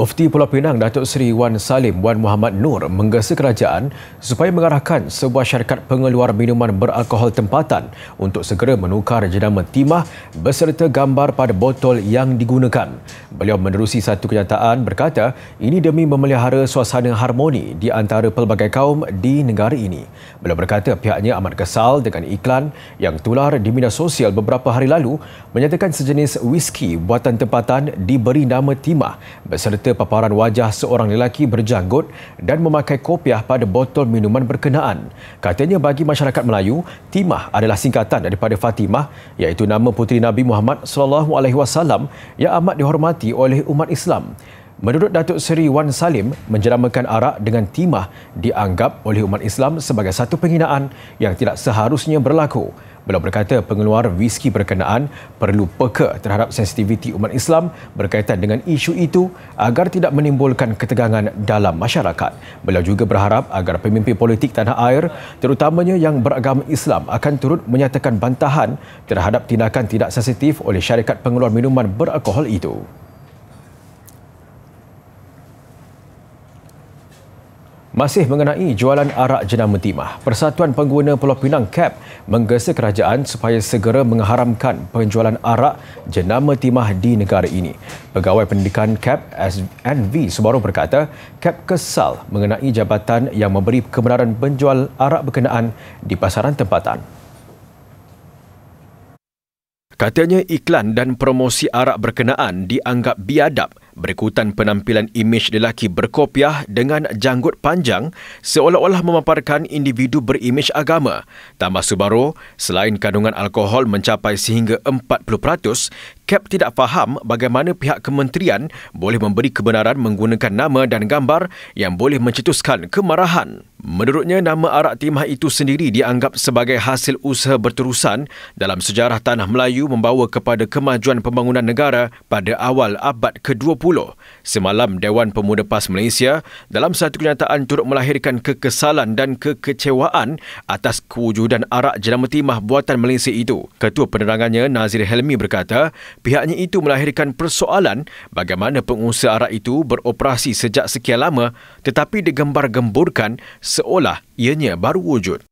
Mufti Pulau Pinang Datuk Seri Wan Salim Wan Muhammad Nur menggesa kerajaan supaya mengarahkan sebuah syarikat pengeluar minuman beralkohol tempatan untuk segera menukar jenama timah beserta gambar pada botol yang digunakan. Beliau menerusi satu kenyataan berkata ini demi memelihara suasana harmoni di antara pelbagai kaum di negara ini. Beliau berkata pihaknya amat kesal dengan iklan yang tular di media sosial beberapa hari lalu menyatakan sejenis whisky buatan tempatan diberi nama timah beserta paparan wajah seorang lelaki berjanggut dan memakai kopiah pada botol minuman berkenaan. Katanya bagi masyarakat Melayu, timah adalah singkatan daripada Fatimah, iaitu nama puteri Nabi Muhammad SAW yang amat dihormati oleh umat Islam. Menurut Datuk Seri Wan Salim, menjeramakan arak dengan timah dianggap oleh umat Islam sebagai satu penghinaan yang tidak seharusnya berlaku. Beliau berkata pengeluar whisky berkenaan perlu peka terhadap sensitiviti umat Islam berkaitan dengan isu itu agar tidak menimbulkan ketegangan dalam masyarakat. Beliau juga berharap agar pemimpin politik tanah air, terutamanya yang beragama Islam, akan turut menyatakan bantahan terhadap tindakan tidak sensitif oleh syarikat pengeluar minuman beralkohol itu. Masih mengenai jualan arak jenama timah, Persatuan Pengguna Pulau Pinang KAP menggesa kerajaan supaya segera mengharamkan penjualan arak jenama timah di negara ini. Pegawai Pendidikan KAP SNV Subaru berkata KAP kesal mengenai jabatan yang memberi kebenaran penjual arak berkenaan di pasaran tempatan. Katanya iklan dan promosi arak berkenaan dianggap biadab berikutan penampilan imej lelaki berkopiah dengan janggut panjang seolah-olah memaparkan individu berimej agama. Tambah Subaru, selain kandungan alkohol mencapai sehingga 40%, KAP tidak faham bagaimana pihak kementerian boleh memberi kebenaran menggunakan nama dan gambar yang boleh mencetuskan kemarahan. Menurutnya, nama arak timah itu sendiri dianggap sebagai hasil usaha berterusan dalam sejarah tanah Melayu membawa kepada kemajuan pembangunan negara pada awal abad ke-20. Semalam, Dewan Pemuda PAS Malaysia dalam satu kenyataan turut melahirkan kekesalan dan kekecewaan atas kewujudan arak jenama timah buatan Malaysia itu. Ketua Penerangannya Nazir Helmi berkata, pihaknya itu melahirkan persoalan bagaimana pengusaha arak itu beroperasi sejak sekian lama tetapi digembar-gemburkan seolah ianya baru wujud.